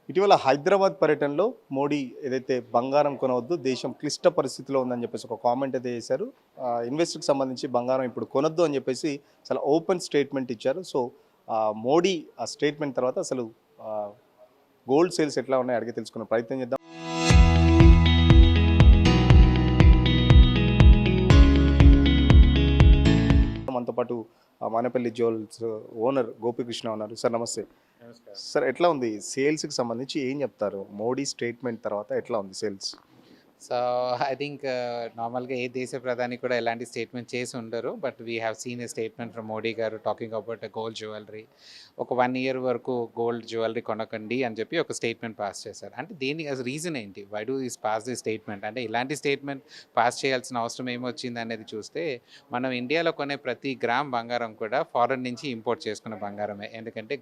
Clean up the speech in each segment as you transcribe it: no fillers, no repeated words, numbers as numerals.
ఇటీవల హైదరాబాద్ పర్యటనలో మోడీ ఏదైతే బంగారం కొనవద్దు, దేశం క్లిష్ట పరిస్థితిలో ఉందని చెప్పేసి ఒక కామెంట్ అయితే చేశారు. ఇన్వెస్ట్‌కి సంబంధించి బంగారం ఇప్పుడు కొనొద్దు అని చెప్పేసి చాలా ఓపెన్ స్టేట్మెంట్ ఇచ్చారు. సో, మోడీ ఆ స్టేట్మెంట్ తర్వాత అసలు ఆహ్, గోల్డ్ సేల్స్ ఎట్లా ఉన్నాయో అడిగి తెలుసుకునే ప్రయత్నం చేద్దాం. మనతో పాటు మానేపల్లి జ్యువెల్స్ ఓనర్ గోపికృష్ణ ఉన్నారు. సార్ నమస్తే. నమస్కారం. సార్ ఎట్లా ఉంది సేల్స్‌కి సంబంధించి ఏం చెప్తారు? మోడీ స్టేట్మెంట్ తర్వాత ఎట్లా ఉంది సేల్స్? సో, ఐ థింక్ నార్మల్‌గా ఏ దేశ ప్రధాని కూడా ఎలాంటి స్టేట్మెంట్ చేసి ఉండరు. But we have seen a statement from Modi గారు టాకింగ్ అబౌట్ గోల్డ్ జ్యువెలరీ. ఒక 1 ఇయర్ వరకు గోల్డ్ జ్యువెలరీ కొనకండి అని చెప్పి ఒక స్టేట్మెంట్ పాస్ చేశారు. అంటే దీనికి అసలు రీజన్ ఏంటి? Why do this pass this statement? అంటే ఇలాంటి స్టేట్మెంట్ పాస్ చేయాల్సిన అవసరం ఏమొచ్చింది అనేది చూస్తే, మనం ఇండియాలో కొనే ప్రతి గ్రామ్ బంగారం కూడా ఫారెన్ నుంచి ఇంపోర్ట్ చేసుకున్న బంగారమే. ఎందుకంటే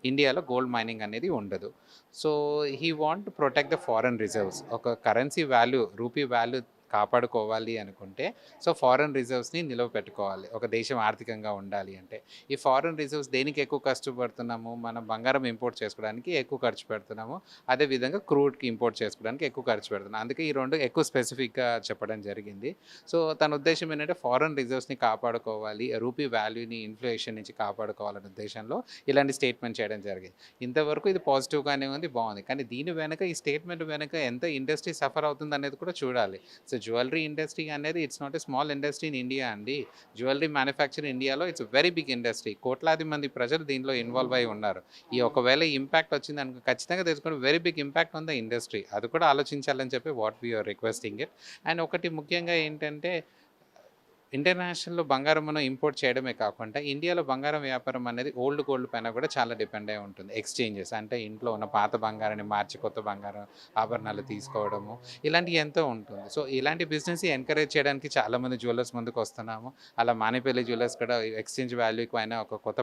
ఇండియాలో గోల్డ్ మైనింగ్ అనేది ఉండదు. So he want to protect the foreign reserves. ఒక కరెన్సీ వాల్యూ, రూపీ వాల్యూ కాపాడుకోవాలి అనుకుంటే, సో ఫారెన్ రిజర్వ్స్ని నిలవపెట్టుకోవాలి ఒక దేశం ఆర్థికంగా ఉండాలి అంటే. ఈ ఫారెన్ రిజర్వ్స్ దేనికి ఎక్కువ కష్టపడుతున్నాము? మనం బంగారం ఇంపోర్ట్ చేసుకోవడానికి ఎక్కువ ఖర్చు పెడుతున్నాము. అదేవిధంగా క్రూడ్కి ఇంపోర్ట్ చేసుకోవడానికి ఎక్కువ ఖర్చు పెడుతున్నాం. అందుకే ఈ రెండు ఎక్కువ స్పెసిఫిక్గా చెప్పడం జరిగింది. సో తన ఉద్దేశం ఏంటంటే ఫారెన్ రిజర్వ్స్ని కాపాడుకోవాలి, రూపీ వాల్యూని ఇన్ఫ్లేషన్ నుంచి కాపాడుకోవాలనే ఉద్దేశంలో ఇలాంటి స్టేట్మెంట్ చేయడం జరిగింది. ఇంతవరకు ఇది పాజిటివ్గానే ఉంది, బాగుంది. కానీ దీని వెనక, ఈ స్టేట్మెంట్ వెనక ఎంత ఇండస్ట్రీ సఫర్ అవుతుంది అనేది కూడా చూడాలి. సో జ్యువెలరీ ఇండస్ట్రీ అనేది it's not a small industry in India అండి. జ్యువెలరీ మ్యానుఫ్యాక్చర్ ఇండియాలో ఇట్స్ వెరీ బిగ్ ఇండస్ట్రీ. కోట్లాది మంది ప్రజలు దీనిలో ఇన్వాల్వ్ అయి ఉన్నారు. ఈ ఒకవేళ ఇంపాక్ట్ వచ్చింది అనుకో, ఖచ్చితంగా తెలుసుకుంటే very big impact on the industry. అది కూడా ఆలోచించాలని చెప్పి what we're requesting it. And ఒకటి ముఖ్యంగా ఏంటంటే, ఇంటర్నేషనల్‌లో బంగారం మనం ఇంపోర్ట్ చేయడమే కాకుండా, ఇండియాలో బంగారం వ్యాపారం అనేది ఓల్డ్ గోల్డ్ పైన కూడా చాలా డిపెండ్ అయి ఉంటుంది. ఎక్స్‌చేంజెస్ అంటే ఇంట్లో ఉన్న పాత బంగారాన్ని మార్చి కొత్త బంగారం ఆభరణాలు తీసుకోవడము, ఇలాంటివి ఎంతో ఉంటుంది. సో ఇలాంటి బిజినెస్ ఎంకరేజ్ చేయడానికి చాలామంది జ్యువెలర్స్ ముందుకొస్తున్నాము. అలా మానేపల్లి జ్యువెలర్స్ కూడా ఎక్స్‌చేంజ్ వాల్యూకి పైన ఒక కొత్త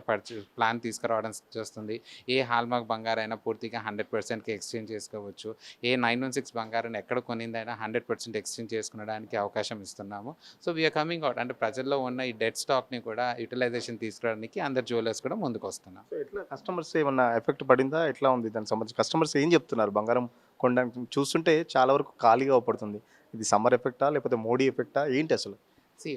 ప్లాన్ తీసుకురావడం చేస్తుంది. ఏ హాల్‌మార్క్ బంగారైనా పూర్తిగా 100%కి ఎక్స్‌చేంజ్ చేసుకోవచ్చు. ఏ 916 బంగారాన్ని ఎక్కడ కొనిందైనా 100% ఎక్స్‌చేంజ్ చేసుకునడానికి అవకాశం ఇస్తున్నాము. So we're coming out. అంటే ప్రజల్లో ఉన్న ఈ డెడ్ స్టాక్‌ని కూడా యుటిలైజేషన్ తీసుకురావడానికి అందరు జ్యువెలర్స్ కూడా ముందుకొస్తున్నారు. సో, ఎట్లా కస్టమర్స్ ఏమన్నా ఎఫెక్ట్ పడిందా? ఎట్లా ఉంది దానికి సంబంధించి? కస్టమర్స్ ఏం చెప్తున్నారు? బంగారం కొనడానికి చూస్తుంటే చాలా వరకు ఖాళీగా అవుపడుతుంది. ఇది సమ్మర్ ఎఫెక్టా? లేకపోతే మోడీ ఎఫెక్టా? ఏంటి అసలు?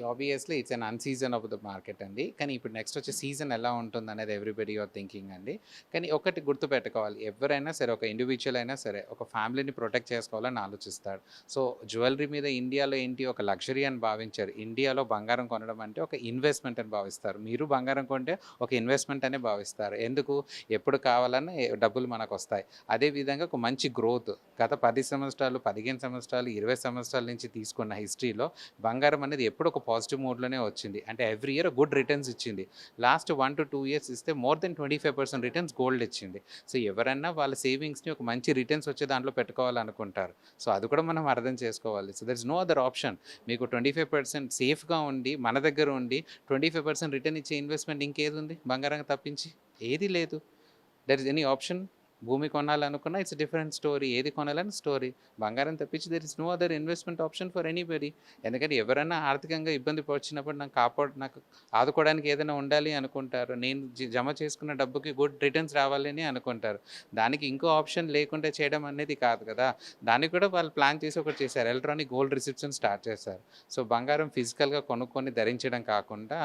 Obviously it's un unseason of the market అండి. కానీ ఇప్పుడు నెక్స్ట్ వచ్చే సీజన్ ఎలా ఉంటుందనేది ఎవ్రీబడీ ఆర్ థింకింగ్ అండి. కానీ ఒకటి గుర్తుపెట్టుకోవాలి. ఎవరైనా సరే, ఒక ఇండివిడ్యువల్ అయినా సరే, ఒక ఫ్యామిలీని ప్రొటెక్ట్ చేసుకోవాలని ఆలోచిస్తాడు. సో జ్యువెలరీ మీద ఇండియాలో ఏంటి, ఒక లగ్జరీ అని భావించారు. ఇండియాలో బంగారం కొనడం అంటే ఒక ఇన్వెస్ట్‌మెంట్ అని భావిస్తారు. మీరు బంగారం కొంటే ఒక ఇన్వెస్ట్‌మెంట్ అనే భావిస్తారు. ఎందుకు? ఎప్పుడు కావాలన్నా డబ్బులు మనకొస్తాయి. అదేవిధంగా ఒక మంచి గ్రోత్ గత 10 సంవత్సరాలు, 15 సంవత్సరాలు, 20 సంవత్సరాల నుంచి తీసుకున్న హిస్టరీలో బంగారం అనేది ఎప్పుడు ఒక పాజిటివ్ మోడ్‌లోనే వచ్చింది. అంటే ఎవ్రీ ఇయర్ గుడ్ రిటర్న్స్ ఇచ్చింది. లాస్ట్ 1-2 ఇయర్స్ ఇస్తే మోర్ దెన్ 25% రిటర్న్స్ గోల్డ్ ఇచ్చింది. సో ఎవరన్నా వాళ్ళ సేవింగ్స్‌ని ఒక మంచి రిటర్న్స్ వచ్చే దాంట్లో పెట్టుకోవాలనుకుంటారు. సో అది కూడా మనం అర్థం చేసుకోవాలి. So there is no other option. మీకు 25% సేఫ్‌గా ఉండి, మన దగ్గర ఉండి 25% రిటర్న్ ఇచ్చే ఇన్వెస్ట్‌మెంట్ ఇంకేదుంది బంగారం తప్పించి? ఏది లేదు. There is any option? భూమి కొనాలనుకున్నా ఇట్స్ డిఫరెంట్ స్టోరీ. ఏది కొనాలని స్టోరీ. బంగారం తప్పించి there is no other investment option for anybody. ఎందుకంటే ఎవరైనా ఆర్థికంగా ఇబ్బంది వచ్చినప్పుడు నాకు ఆదుకోవడానికి ఏదైనా ఉండాలి అనుకుంటారు. నేను జమ చేసుకున్న డబ్బుకి గుడ్ రిటర్న్స్ రావాలని అనుకుంటారు. దానికి ఇంకో ఆప్షన్ లేకుండా చేయడం అనేది కాదు కదా! దానికి కూడా వాళ్ళు ప్లాన్ చేసి ఒకటి చేశారు. ఎలక్ట్రానిక్ గోల్డ్ రిసిప్ట్స్‌ని స్టార్ట్ చేశారు. సో బంగారం ఫిజికల్‌గా కొనుక్కొని ధరించడం కాకుండా,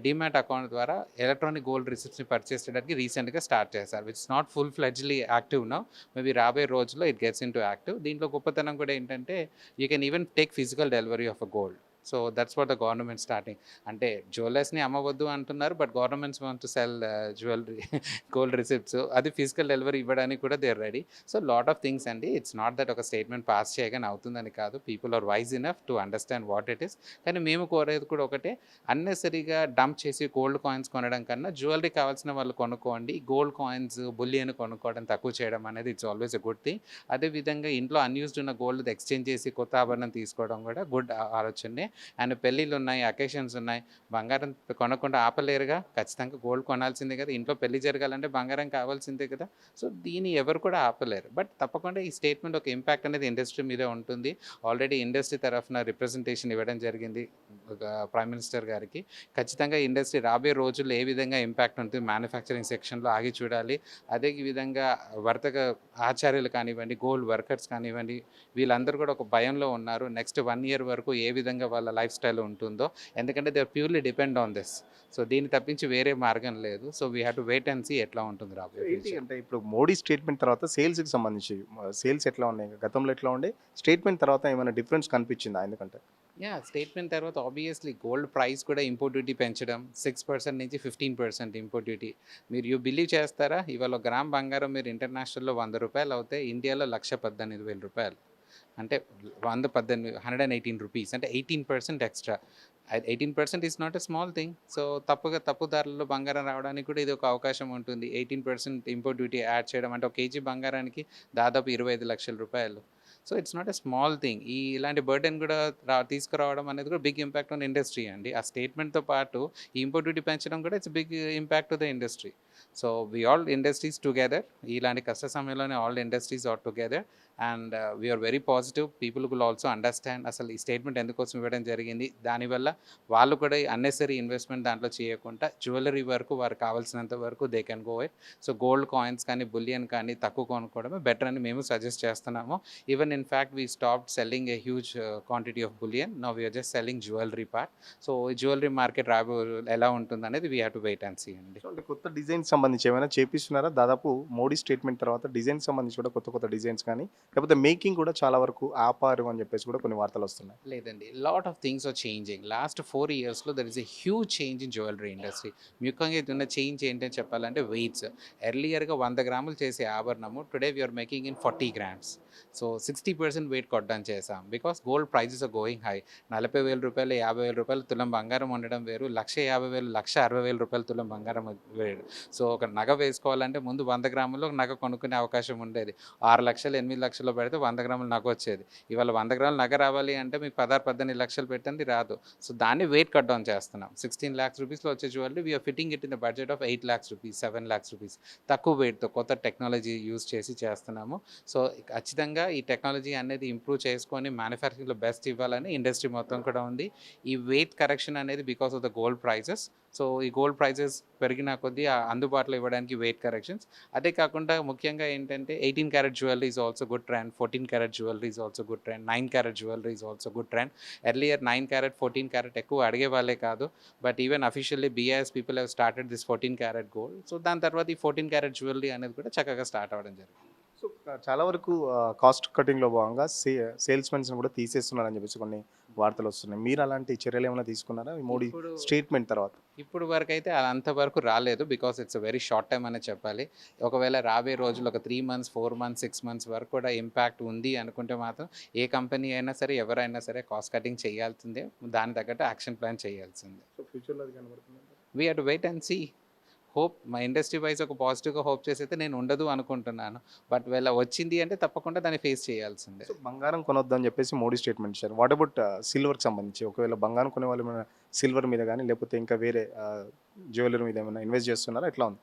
డీమ్యాట్ అకౌంట్ ద్వారా ఎలక్ట్రానిక్ గోల్డ్ రిసిప్ట్స్‌ని పర్చేస్ చేయడానికి రీసెంట్‌గా స్టార్ట్ చేశారు. Which is not full fledgedly active now. Maybe రాబోయే రోజుల్లో ఇట్ గెట్స్ ఇంటూ యాక్టివ్. దీంట్లో గొప్పతనం కూడా ఏంటంటే, you can even take physical delivery of a gold. So that's what the government starting. అంటే జ్యువెలర్స్‌ని అమ్మవద్దు అంటున్నారు. But governments want to sell jewellery gold receipts. అది ఫిజికల్ డెలివరీ ఇవ్వడానికి కూడా they are ready. So lot of things అండి. It's not that ఒక statement pass చేయగానే అవుతుందని కాదు. People are wise enough to understand what it is. కానీ మేము కోరేది కూడా ఒకటే, అన్నెసరీగా డంప్ చేసి గోల్డ్ కాయిన్స్ కొనడం కన్నా జ్యువెలరీ కావాల్సిన వాళ్ళు కొనుక్కోండి. గోల్డ్ కాయిన్స్, బులియన్ కొనుక్కోవడం తక్కువ చేయడం అనేది it's always a good thing. అదేవిధంగా ఇంట్లో అన్‌యూజ్డ్ ఉన్న గోల్డ్ ఎక్స్‌చేంజ్ చేసి కొత్త ఆభరణం తీసుకోవడం కూడా గుడ్ ఆలోచనే. అండ్ పెళ్ళిళ్ళు ఉన్నాయి, అకేషన్స్ ఉన్నాయి, బంగారం కొనకుండా ఆపలేరుగా, ఖచ్చితంగా గోల్డ్ కొనాల్సిందే కదా, ఇంట్లో పెళ్లి జరగాలంటే బంగారం కావాల్సిందే కదా. సో దీన్ని ఎవరు కూడా ఆపలేరు. బట్ తప్పకుండా ఈ స్టేట్మెంట్ ఒక ఇంపాక్ట్ అనేది ఇండస్ట్రీ మీద ఉంటుంది. ఆల్రెడీ ఇండస్ట్రీ తరఫున రిప్రజెంటేషన్ ఇవ్వడం జరిగింది ఒక ప్రైమ్ మినిస్టర్ గారికి. ఖచ్చితంగా ఇండస్ట్రీ రాబోయే రోజుల్లో ఏ విధంగా ఇంపాక్ట్ ఉంటుంది మ్యానుఫ్యాక్చరింగ్ సెక్షన్లో ఆగి చూడాలి. అదే విధంగా వర్తక ఆచార్యులు కానివ్వండి, గోల్డ్ వర్కర్స్ కానివ్వండి, వీళ్ళందరూ కూడా ఒక భయంలో ఉన్నారు. నెక్స్ట్ 1 year వరకు ఏ విధంగా వాళ్ళ లైఫ్ స్టైల్ ఉంటుందో, ఎందుకంటే they are purely depend on this. So దీన్ని తప్పించి వేరే మార్గం లేదు. So we have to wait and see ఎట్లా ఉంటుంది రాబోయే ఏంటి future. అంటే ఇప్పుడు మోడీ స్టేట్మెంట్ తర్వాత సేల్స్కి సంబంధించి సేల్స్ ఎట్లా ఉన్నాయి, గతంలో ఎట్లా ఉండే, స్టేట్మెంట్ తర్వాత ఏమైనా డిఫరెన్స్ కనిపించిందా? ఎందుకంటే స్టేట్మెంట్ తర్వాత ఆబ్వియస్లీ గోల్డ్ ప్రైస్ కూడా ఇంపోర్ట్ డ్యూటీ పెంచడం 6% నుంచి 15% ఇంపోర్ట్ డ్యూటీ. మీరు బిలీవ్ చేస్తారా, ఇవాళ ఒక గ్రామ్ బంగారం మీరు ఇంటర్నేషనల్లో ₹100 అవుతే ఇండియాలో ₹1,18,000. అంటే 118 రూపీస్, అంటే 18% extra. 18% is not a small thing. So తప్పు ధరల్లో బంగారం రావడానికి కూడా ఇది ఒక అవకాశం ఉంటుంది. 18% ఇంపోర్ట్ డ్యూటీ యాడ్ చేయడం అంటే ఒక కేజీ బంగారానికి దాదాపు ₹25,00,000. So it's not a small thing. ఇలాంటి బర్డెన్ కూడా తీసుకురావడం అనేది కూడా బిగ్ ఇంపాక్ట్ ఆన్ ఇండస్ట్రీ అండి. ఆ స్టేట్మెంట్తో పాటు ఈ ఇంపోర్ట్ డ్యూటీ పెంచడం కూడా it's big impact to the industry. So we all industries together, ఇలాంటి కష్ట సమయంలోనే all industries are together and we're very positive. People will also understand అసలు ఈ స్టేట్మెంట్ ఎందుకోసం ఇవ్వడం జరిగింది. దానివల్ల వాళ్ళు కూడా అన్నెసరీ ఇన్వెస్ట్మెంట్ దాంట్లో చేయకుండా జ్యువెలరీ వరకు వారికి కావాల్సినంత వరకు they can go it. So gold coins కానీ బులియన్ కానీ తక్కువ కొనుక్కోవడమే బెటర్ అని మేము సజెస్ట్ చేస్తున్నాము. Even in fact we stopped selling a huge quantity of bullion. Now we're just selling jewellery part. So ఈ జ్యువెలరీ మార్కెట్ ఎలా ఉంటుంది అనేది we have to wait and see అండి. సో అంటే కొత్త డిజైన్స్ సంబంధించి ఏమైనా చేపిస్తున్నారా? దాదాపు మోడీ స్టేట్మెంట్ తర్వాత డిజైన్ సంబంధించి కూడా కొత్త కొత్త డిజైన్స్ కానీ, లేకపోతే మేకింగ్ కూడా చాలా వరకు ఆపారు అని చెప్పేసి కూడా కొన్ని వార్తలు వస్తున్నాయి. లేదండి, lot of things are changing. Last 4 yearsలో there is a huge change in jewellery industry. ముఖ్యంగా ఇది ఉన్న చేంజ్ ఏంటని చెప్పాలంటే వెయిట్స్. ఎర్లియర్గా 100 గ్రాములు చేసే ఆభరణము today we are making in 40 grams. So 60% weight కొట్టడం చేసాం because gold prices are going high. ₹40,000 ₹50,000 తులం బంగారం ఉండడం వేరు, ₹150,000 ₹160,000 తులం బంగారం వేరు. సో ఒక నగ వేసుకోవాలంటే ముందు 100 గ్రాముల్లో ఒక నగ కొనుక్కునే అవకాశం ఉండేది. 6 లక్షలు 8 లక్షలు పెడితే 100 గ్రాముల నగ వచ్చేది. ఇవాళ 100 గ్రాముల నగ రావాలి అంటే మీకు 16-18 లక్షలు పెట్టండి రాదు. సో దాన్ని వెయిట్ కట్ డౌన్ చేస్తున్నాం. 16 lakhs రూపీస్లో వచ్చే jewellery we're fitting it in the budget of 8 lakhs rupees, 7 lakhs rupees. తక్కువ వెయిట్తో కొత్త టెక్నాలజీ యూజ్ చేసి చేస్తున్నాము. సో ఖచ్చితంగా ఈ టెక్నాలజీ అనేది ఇంప్రూవ్ చేసుకొని మ్యానుఫ్యాక్చరింగ్లో బెస్ట్ ఇవ్వాలని ఇండస్ట్రీ మొత్తం కూడా ఉంది. ఈ వెయిట్ కరెక్షన్ అనేది because of the gold prices. So ఈ గోల్డ్ ప్రైజెస్ పెరిగిన కొద్దీ అందుబాటులో ఇవ్వడానికి వెయిట్ కరెక్షన్స్. అదే కాకుండా ముఖ్యంగా ఏంటంటే 18 carrot jewellery is also good trend, 14 carrot jewellery is also good trend, 9 carrot jewellery is also good trend. Earlier 9 carrot 14 carrot ఎక్కువ అడిగే వాళ్ళే కాదు. But even officially BIS people have started this 14 carat gold. So దాని తర్వాత ఈ 14 carrot jewellery అనేది కూడా చక్కగా స్టార్ట్ అవ్వడం జరిగింది. సో చాలా వరకు కాస్ట్ కటింగ్లో భాగంగా సేల్స్మెన్స్ని కూడా తీసేస్తున్నారని చెప్పేసి కొన్ని వార్తలు వస్తున్నాయి. మీరు అలాంటి చర్యలు ఏమైనా తీసుకున్నారా ఈ మోడీ స్టేట్మెంట్ తర్వాత? ఇప్పుడు వరకు అయితే అంతవరకు రాలేదు because it's very short time అనే చెప్పాలి. ఒకవేళ రాబోయే రోజులు ఒక 3 months 4 months 6 months వరకు కూడా ఇంపాక్ట్ ఉంది అనుకుంటే మాత్రం ఏ కంపెనీ అయినా సరే ఎవరైనా సరే కాస్ట్ కటింగ్ చేయాల్సిందే, దాని తగ్గట్టు యాక్షన్ ప్లాన్ చేయాల్సిందే. సో ఫ్యూచర్లో అది కనబడుతుంది. We have to wait and see. Hope మా ఇండస్ట్రీ వైజ్ ఒక పాజిటివ్గా హోప్ చేసి అయితే నేను ఉండదు అనుకుంటున్నాను. బట్ వీళ్ళ వచ్చింది అంటే తప్పకుండా దాన్ని ఫేస్ చేయాల్సిందే. సో బంగారం కొనొద్దు అని చెప్పేసి మోడీ స్టేట్మెంట్ ఇచ్చారు. వాట్ అబౌట్ సిల్వర్కి సంబంధించి? ఒకవేళ బంగారం కొనే వాళ్ళు ఏమైనా సిల్వర్ మీద కానీ లేకపోతే ఇంకా వేరే జ్యువెలరీ మీద ఏమైనా ఇన్వెస్ట్ చేస్తున్నారా? ఎట్లా ఉంది?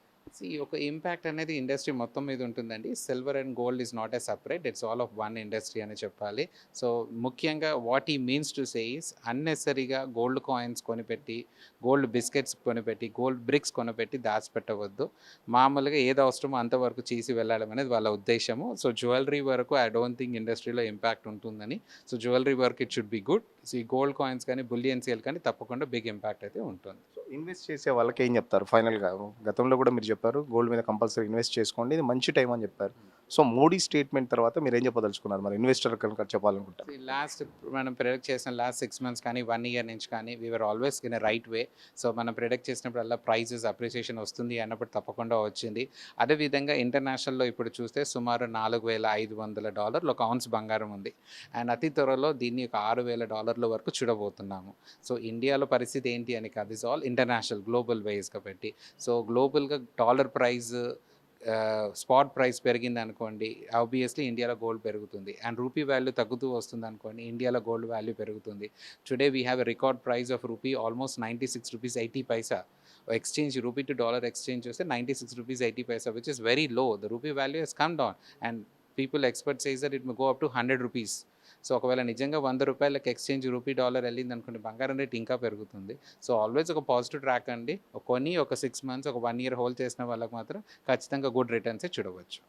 ఒక ఇంపాక్ట్ అనేది ఇండస్ట్రీ మొత్తం మీద ఉంటుందండి. Silver and gold is not a separate, it's all of one industry అని చెప్పాలి. సో ముఖ్యంగా what he means to say is అన్నెసరీగా గోల్డ్ కాయిన్స్ కొనిపెట్టి, గోల్డ్ బిస్కెట్స్ కొనిపెట్టి, గోల్డ్ బ్రిక్స్ కొనిపెట్టి దాచిపెట్టవద్దు. మామూలుగా ఏది అవసరమో అంతవరకు చేసి వెళ్ళడం అనేది వాళ్ళ ఉద్దేశము. సో జ్యువెలరీ వరకు ఐ డోంట్ థింక్ ఇండస్ట్రీలో ఇంపాక్ట్ ఉంటుందని. So jewellery work it should be good. So ఈ గోల్డ్ కాయిన్స్ కానీ బులియన్ సేల్ కానీ తప్పకుండా బిగ్ ఇంపాక్ట్ అయితే ఉంటుంది. సో ఇన్వెస్ట్ చేసే వాళ్ళకి ఏం చెప్తారు ఫైనల్గా? గతంలో కూడా మీరు చెప్పారు గోల్డ్ మీద కంపల్సరీ ఇన్వెస్ట్ చేసుకోండి, ఇది మంచి టైం అని చెప్పారు. సో మోడీ స్టేట్మెంట్ తర్వాత మీరు ఏం చెప్పదలుచుకున్నారు మరి ఇన్వెస్టర్ కనుక చెప్పాలనుకుంటారు? లాస్ట్ మనం ప్రిడిక్ట్ చేసిన లాస్ట్ 6 months కానీ 1 year నుంచి కానీ we're always in a right way. So మనం ప్రిడిక్ట్ చేసినప్పుడల్లా ప్రైజెస్ అప్రిసియేషన్ వస్తుంది అన్నప్పుడు తప్పకుండా వచ్చింది. అదేవిధంగా ఇంటర్నేషనల్లో ఇప్పుడు చూస్తే సుమారు $4,500 ఒక ఔన్స్ బంగారం ఉంది. అండ్ అతి త్వరలో దీన్ని ఒక $6,000 వరకు చూడబోతున్నాము. సో ఇండియాలో పరిస్థితి ఏంటి అని కాదు, ఇస్ ఆల్ ఇంటర్నేషనల్ గ్లోబల్ వైజ్గా పెట్టి. సో గ్లోబల్గా డాలర్ ప్రైజ్ స్పాట్ ప్రైస్ పెరిగింది అనుకోండి, ఆబ్వియస్లీ ఇండియాలో గోల్డ్ పెరుగుతుంది. అండ్ రూపీ వాల్యూ తగ్గుతూ వస్తుంది అనుకోండి, ఇండియాలో గోల్డ్ వాల్యూ పెరుగుతుంది. Today we have a record price of rupee almost 96 rupees 80 paisa. Exchange rupee to dollar exchange చూస్తే 96 rupees 80 paisa, which is very low. The rupee value has come down and people expert says that it may go up to 100 rupees. So ఒకవేళ నిజంగా 100 రూపాయలకి exchange rupee dollar వెళ్ళింది అనుకోండి, బంగారం rate ఇంకా పెరుగుతుంది. So always ఒక పాజిటివ్ ట్రాక్ అండి. కొని ఒక 6 మంత్స్, ఒక 1 ఇయర్ హోల్డ్ చేసిన వాళ్ళకి మాత్రం ఖచ్చితంగా గుడ్ రిటర్న్సే చూడవచ్చు.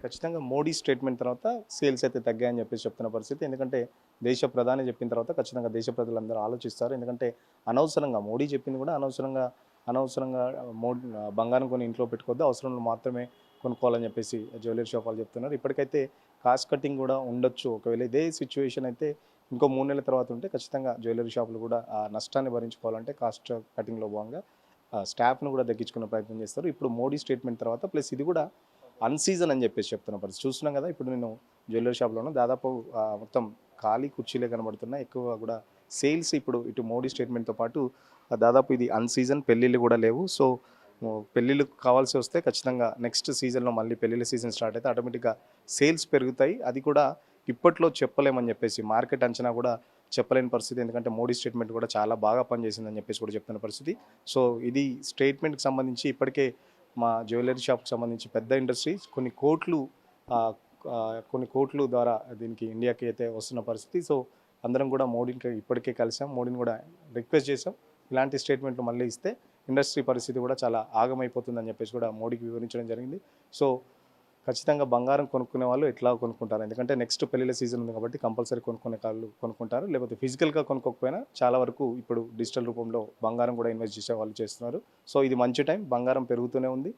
ఖచ్చితంగా మోడీ స్టేట్మెంట్ తర్వాత సేల్స్ అయితే తగ్గాయని చెప్పేసి చెప్తున్న పరిస్థితి. ఎందుకంటే దేశ ప్రధాని చెప్పిన తర్వాత ఖచ్చితంగా దేశ ప్రజలందరూ ఆలోచిస్తారు. ఎందుకంటే అనవసరంగా మోడీ చెప్పింది కూడా అనవసరంగా మోడీ బంగారం కొని ఇంట్లో పెట్టుకోవద్దు, అవసరంలో మాత్రమే కొనుక్కోవాలని చెప్పేసి జ్యువెలరీ షాప్ వాళ్ళు చెప్తున్నారు. ఇప్పటికైతే కాస్ట్ కటింగ్ కూడా ఉండొచ్చు. ఒకవేళ ఇదే సిచ్యువేషన్ అయితే ఇంకో 3 నెలల తర్వాత ఉంటే ఖచ్చితంగా జ్యువెలరీ షాపులు కూడా ఆ నష్టాన్ని భరించుకోవాలంటే కాస్ట్ కటింగ్లో భాగంగా స్టాఫ్ను కూడా తగ్గించుకునే ప్రయత్నం చేస్తారు. ఇప్పుడు మోడీ స్టేట్మెంట్ తర్వాత ప్లస్ ఇది కూడా అన్సీజన్ అని చెప్పేసి చెప్తున్న పరిస్థితి చూస్తున్నాం కదా. ఇప్పుడు నేను జ్యువెలరీ షాప్లోనూ దాదాపు మొత్తం ఖాళీ కుర్చీలే కనబడుతున్నాయి. ఎక్కువ కూడా సేల్స్ ఇప్పుడు ఇటు మోడీ స్టేట్మెంట్తో పాటు దాదాపు ఇది అన్సీజన్, పెళ్ళిళ్ళు కూడా లేవు. సో పెళ్ళిళ్ళు కావాల్సి వస్తే ఖచ్చితంగా నెక్స్ట్ సీజన్లో మళ్ళీ పెళ్ళిళ్ళ సీజన్ స్టార్ట్ అయితే ఆటోమేటిక్గా సేల్స్ పెరుగుతాయి. అది కూడా ఇప్పట్లో చెప్పలేమని చెప్పేసి మార్కెట్ అంచనా కూడా చెప్పలేని పరిస్థితి. ఎందుకంటే మోడీ స్టేట్మెంట్ కూడా చాలా బాగా పనిచేసిందని చెప్పేసి కూడా చెప్తున్న పరిస్థితి. సో ఇది స్టేట్మెంట్కి సంబంధించి ఇప్పటికే మా జ్యువెలరీ షాప్కి సంబంధించి పెద్ద ఇండస్ట్రీ ఆ, కొన్ని కోట్లు ద్వారా దీనికి ఇండియాకి అయితే వస్తున్న పరిస్థితి. సో అందరం కూడా మోడీకి ఇప్పటికే కలిసాం, మోడీని కూడా రిక్వెస్ట్ చేసాం ఇలాంటి స్టేట్మెంట్లు మళ్ళీ ఇస్తే ఇండస్ట్రీ పరిస్థితి కూడా చాలా ఆగమైపోతుందని చెప్పేసి కూడా మోడీకి వివరించడం జరిగింది. సో ఖచ్చితంగా బంగారం కొనుక్కునే వాళ్ళు ఎట్లా కొనుక్కుంటారు, ఎందుకంటే నెక్స్ట్ పెళ్ళిళ్ళ సీజన్ ఉంది కాబట్టి కంపల్సరీ కొనుక్కునే వాళ్ళు కొనుక్కుంటారు. లేకపోతే ఫిజికల్గా కొనుక్కోకపోయినా చాలా వరకు ఇప్పుడు డిజిటల్ రూపంలో బంగారం కూడా ఇన్వెస్ట్ చేసే వాళ్ళు చేస్తున్నారు. సో ఇది మంచి టైం, బంగారం పెరుగుతూనే ఉంది.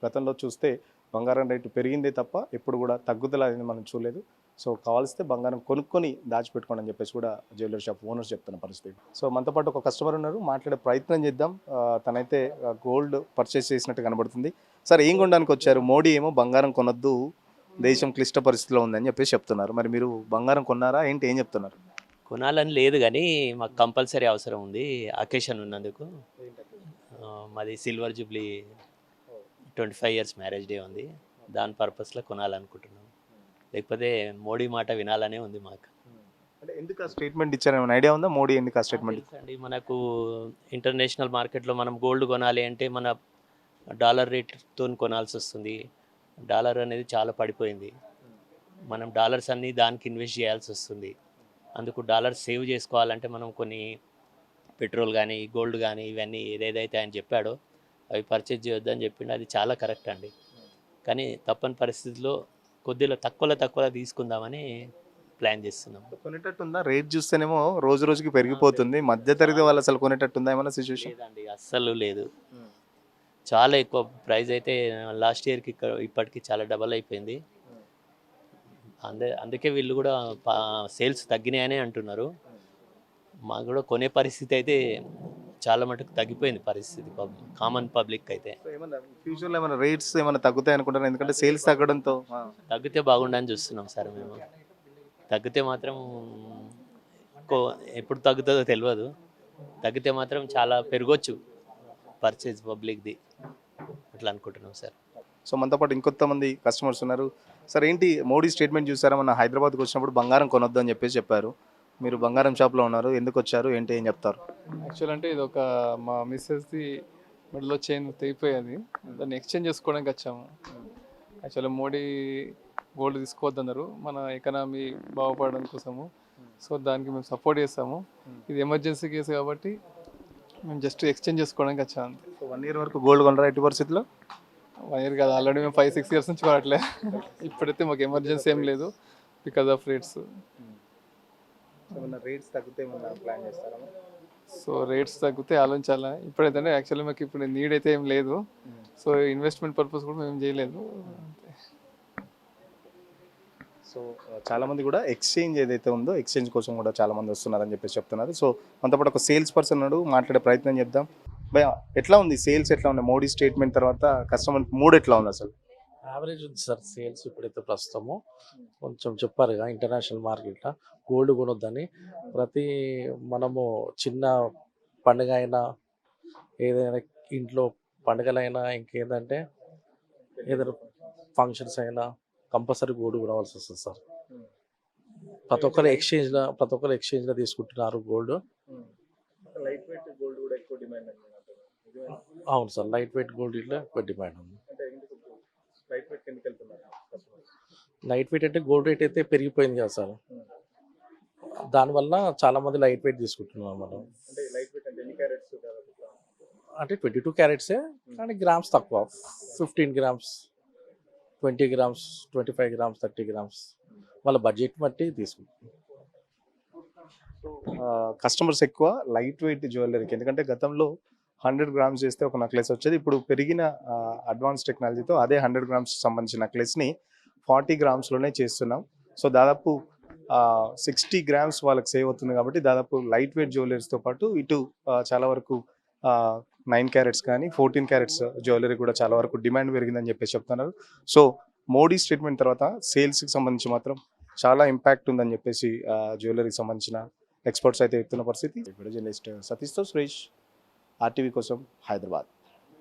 గతంలో చూస్తే బంగారం రేటు పెరిగిందే తప్ప ఎప్పుడు కూడా తగ్గుదల అనేది మనం చూడలేదు. సో కావాల్స్తే బంగారం కొనుక్కొని దాచిపెట్టుకోండి అని చెప్పేసి కూడా జ్యువెలరీ షాప్ ఓనర్స్ చెప్తున్న పరిస్థితి. సో మనతో పాటు ఒక కస్టమర్ ఉన్నారు, మాట్లాడే ప్రయత్నం చేద్దాం. తనైతే గోల్డ్ పర్చేస్ చేసినట్టు కనబడుతుంది. సార్ ఏం కొనడానికి వచ్చారు? మోడీ ఏమో బంగారం కొనొద్దు, దేశం క్లిష్ట పరిస్థితిలో ఉందని చెప్పేసి చెప్తున్నారు. మరి మీరు బంగారం కొన్నారా ఏంటి, ఏం చెప్తున్నారు? కొనాలని లేదు కానీ మాకు కంపల్సరీ అవసరం ఉంది అకేషన్ ఉన్నందుకు. మాది silver Jubilee 25 years marriage day ఉంది, దాని పర్పస్లో కొనాలనుకుంటున్నాం. లేకపోతే మోడీ మాట వినాలనే ఉంది మాకు. అంటే ఎందుకు ఆ స్టేట్మెంట్ ఇచ్చారు, ఏమైనా ఐడియా ఉందా? మోడీ ఎందుకు ఆ స్టేట్మెంట్? అండి మనకు ఇంటర్నేషనల్ మార్కెట్లో మనం గోల్డ్ కొనాలి అంటే మన డాలర్ రేట్తో కొనాల్సి వస్తుంది. డాలర్ అనేది చాలా పడిపోయింది, మనం డాలర్స్ అన్నీ దానికి ఇన్వెస్ట్ చేయాల్సి వస్తుంది. అందుకు డాలర్ సేవ్ చేసుకోవాలంటే మనం కొన్ని పెట్రోల్ కానీ గోల్డ్ కానీ ఇవన్నీ ఏదేదైతే ఆయన చెప్పాడో అవి పర్చేజ్ చేయొద్దని చెప్పిండు, అది చాలా కరెక్ట్ అండి. కానీ తప్పని పరిస్థితుల్లో కొద్దిగా తక్కువలో తీసుకుందామని ప్లాన్ చేస్తున్నాం. కొనేటట్టుందా? రేట్ చూస్తేనేమో రోజు రోజుకి పెరిగిపోతుంది. మధ్య తరగతి వాళ్ళు అసలు కొనేటట్టుందా ఏమైనా సిచ్యువేషన్? లేదండి, అస్సలు లేదు. చాలా ఎక్కువ ప్రైస్ అయితే లాస్ట్ ఇయర్కి ఇప్పటికి చాలా డబల్ అయిపోయింది. అందుకే వీళ్ళు కూడా సేల్స్ తగ్గినాయనే అంటున్నారు. మాకు కూడా కొనే పరిస్థితి అయితే చాలా మటుకు తగ్గిపోయింది పరిస్థితి కామన్ పబ్లిక్ అయితే. ఫ్యూచర్లో ఏమైనా రేట్స్ ఏమైనా తగ్గుతాయి అనుకుంటారు? ఎందుకంటే సేల్స్ తగ్గడంతో తగ్గితే బాగుండని చూస్తున్నాం సార్ మేము. తగ్గితే మాత్రం ఎప్పుడు తగ్గుతుందో తెలియదు, తగ్గితే మాత్రం చాలా పెరగొచ్చు పర్చేజ్ పబ్లిక్ది, అట్లా అనుకుంటున్నాం సార్. సో మనతో పాటు ఇంకొంతమంది కస్టమర్స్ ఉన్నారు. సార్ ఏంటి మోడీ స్టేట్మెంట్ చూసారా? మన హైదరాబాద్కి వచ్చినప్పుడు బంగారం కొనొద్దు అని చెప్పేసి చెప్పారు. మీరు బంగారం షాప్లో ఉన్నారు, ఎందుకు వచ్చారు ఏంటి, ఏం చెప్తారు? యాక్చువల్ అంటే ఇది ఒక మా మిస్సెస్ది మెడలో చైన్ తెగిపోయేది, దాన్ని ఎక్స్చేంజ్ చేసుకోవడానికి వచ్చాము. యాక్చువల్లీ మోడీ గోల్డ్ తీసుకోవద్దన్నారు మన ఎకనామీ బాగుపడడం కోసము. సో దానికి మేము సపోర్ట్ చేస్తాము. ఇది ఎమర్జెన్సీ కేసు కాబట్టి మేము జస్ట్ ఎక్స్చేంజ్ చేసుకోవడానికి వచ్చాము అంతే. సో 1 ఇయర్ వరకు గోల్డ్ కొనరా ఎట్టి పరిస్థితిలో? 1 ఇయర్ కాదు, ఆల్రెడీ మేము 5-6 ఇయర్స్ నుంచి కొనట్లే. ఇప్పుడైతే మాకు ఎమర్జెన్సీ ఏం లేదు బికాజ్ ఆఫ్ రేట్స్. రేట్స్ తగ్గితే ప్లాన్ చేస్తారా? సో రేట్స్ తగ్గితే ఆలోచించాలా. ఇప్పుడైతే యాక్చువల్లీ మాకు ఇప్పుడు నీడ్ అయితే ఏం లేదు. సో ఇన్వెస్ట్మెంట్ పర్పస్ కూడా మేము చేయలేదు. సో చాలామంది కూడా ఎక్స్చేంజ్ ఏదైతే ఉందో ఎక్స్చేంజ్ కోసం కూడా చాలామంది వస్తున్నారని చెప్పేసి చెప్తున్నారు. సో మనతో పాటు ఒక సేల్స్ పర్సన్ ఉన్నాడు, మాట్లాడే ప్రయత్నం చేద్దాం. భయ ఎట్లా ఉంది సేల్స్, ఎట్లా ఉంది మోడీ స్టేట్మెంట్ తర్వాత కస్టమర్ మూడ్ ఎట్లా ఉంది అసలు? యావరేజ్ ఉంది సార్ సేల్స్ ఇప్పుడైతే ప్రస్తుతము. కొంచెం చెప్పారుగా ఇంటర్నేషనల్ మార్కెట్లో గోల్డ్ కొనొద్దని. మనము చిన్న పండుగ అయినా ఏదైనా ఇంట్లో పండుగలైనా ఇంకేంటంటే ఏదైనా ఫంక్షన్స్ అయినా కంపల్సరీ గోల్డ్ కొనవలసి వస్తుంది సార్. ప్రతి ఒక్కరు ఎక్స్చేంజ్లో తీసుకుంటున్నారు గోల్డ్. లైట్ వెయిట్ గోల్డ్ కూడా ఎక్కువ డిమాండ్ అవును సార్, లైట్ వెయిట్ గోల్డ్ ఇట్లా ఎక్కువ డిమాండ్ ఉంది. అంటే లైట్ వెయిట్ కిందకి వెళ్తున్నారు. లైట్ వెయిట్ అంటే గోల్డ్ రేట్ అయితే పెరిగిపోయింది కదా సార్, దానివల్ల చాలా మంది లైట్ వెయిట్ తీసుకుంటున్నారు మనం. అంటే లైట్ వెయిట్ అంటే ఎన్ని క్యారెట్స్? అంటే 22 క్యారెట్సే కానీ గ్రామ్స్ తక్కువ, 15 గ్రామ్స్, 20 గ్రామ్స్, 25 గ్రామ్స్, 30 గ్రామ్స్ వాళ్ళ బడ్జెట్ బట్టి తీసుకుంటాం. కస్టమర్స్ ఎక్కువ లైట్ వెయిట్ జ్యువెలరీకి, ఎందుకంటే గతంలో 100 గ్రామ్స్ చేస్తే ఒక నెక్లెస్ వచ్చేది. ఇప్పుడు పెరిగిన అడ్వాన్స్ టెక్నాలజీతో అదే 100 గ్రామ్స్ సంబంధించిన నెక్లెస్ని 40 గ్రామ్స్లోనే చేస్తున్నాం. సో దాదాపు 60 గ్రామ్స్ వాళ్ళకి సేవ్ అవుతుంది. కాబట్టి దాదాపు లైట్ వెయిట్ జ్యువెలరీస్తో పాటు ఇటు చాలా వరకు 9 క్యారెట్స్ కానీ 14 క్యారెట్స్ జ్యువెలరీ కూడా చాలా వరకు డిమాండ్ పెరిగిందని చెప్పేసి చెప్తున్నారు. సో మోడీ స్టేట్మెంట్ తర్వాత సేల్స్కి సంబంధించి మాత్రం చాలా ఇంపాక్ట్ ఉందని చెప్పేసి జ్యువెలరీకి సంబంధించిన ఎక్స్పర్ట్స్ అయితే చెప్తున్న పరిస్థితి. జర్నలిస్ట్ సతీష్తో సురేష్, ఆర్టీవీ కోసం, హైదరాబాద్.